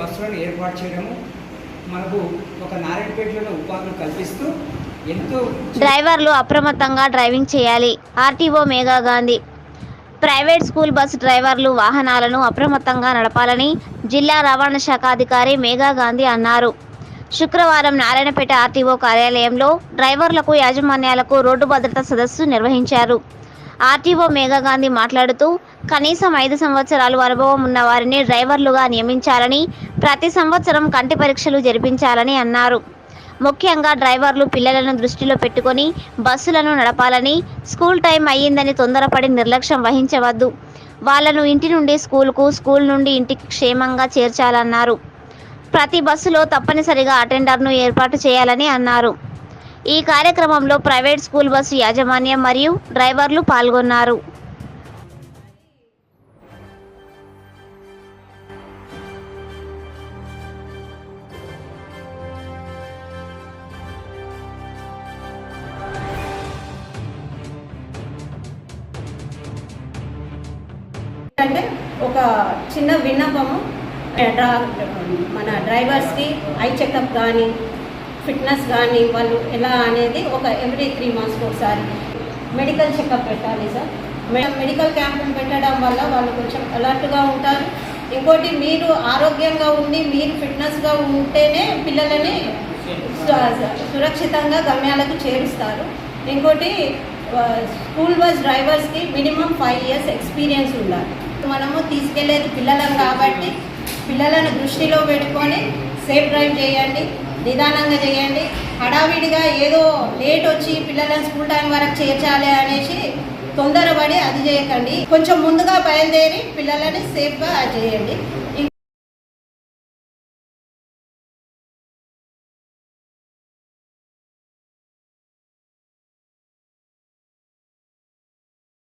బస్సులను ఏర్పాటు చేయడము మనకు ఒక నారాయణపేటలో ఉపాధులు కల్పిస్తూ ఎంతో. డ్రైవర్లు అప్రమత్తంగా డ్రైవింగ్ చేయాలి. RTO Megha Gandhi. Private school bus డ్రైవర్లు వాహనాలను అప్రమత్తంగా నడపాలని జిల్లా రవాణా శాఖ అధికారి మేఘా గాంధీ అన్నారు. శుక్రవారం నారాయణపేట ఆర్టీఓ కార్యాలయంలో డ్రైవర్లకు యాజమాన్యాలకు రోడ్డు భద్రతా సదస్సు నిర్వహించారు. ఆర్టీఓ మేఘా గాంధీ మాట్లాడుతూ కనీసం 5 సంవత్సరాలు అనుభవం ఉన్న వారిని డ్రైవర్లుగా నియమించాలని, ప్రతి సంవత్సరం కంటి పరీక్షలు జరిపించాలని అన్నారు. ముఖ్యంగా డ్రైవర్లు పిల్లలను దృష్టిలో పెట్టుకొని బస్సులను నడపాలని, స్కూల్ టైం అయ్యిందని తొందరపడి నిర్లక్ష్యం వహించవద్దు, వాళ్లను ఇంటి నుండి స్కూల్కు, స్కూల్ నుండి ఇంటికి క్షేమంగా చేర్చాలన్నారు. ప్రతి బస్సులో తప్పనిసరిగా అటెండర్ను ఏర్పాటు చేయాలని అన్నారు. ఈ కార్యక్రమంలో ప్రైవేట్ స్కూల్ బస్సు యాజమాన్యం మరియు డ్రైవర్లు పాల్గొన్నారు. అంటే ఒక చిన్న విన్నపము, మన డ్రైవర్స్కి ఐ చెకప్ కానీ, ఫిట్నెస్ కానీ వాళ్ళు ఎలా అనేది ఒక ఎవ్రీ 3 months ఒకసారి మెడికల్ చెకప్ పెట్టాలి సార్. మెడికల్ క్యాంపులు పెట్టడం వల్ల వాళ్ళు కొంచెం అలర్ట్గా ఉంటారు. ఇంకోటి, మీరు ఆరోగ్యంగా ఉండి మీరు ఫిట్నెస్గా ఉంటేనే పిల్లలని సురక్షితంగా గమ్యాలకు చేరుస్తారు. ఇంకోటి, స్కూల్ బస్ డ్రైవర్స్కి మినిమం 5 years ఎక్స్పీరియన్స్ ఉండాలి. మనము తీసుకెళ్లేది పిల్లలను కాబట్టి పిల్లలను దృష్టిలో పెట్టుకొని సేఫ్ డ్రైవ్ చేయండి, నిదానంగా చేయండి. హడావిడిగా ఏదో లేట్ వచ్చి పిల్లలను స్కూల్ టైం వరకు చేర్చాలి అనేసి తొందరపడి అది చేయకండి. కొంచెం ముందుగా బయలుదేరి పిల్లలని సేఫ్గా చేయండి.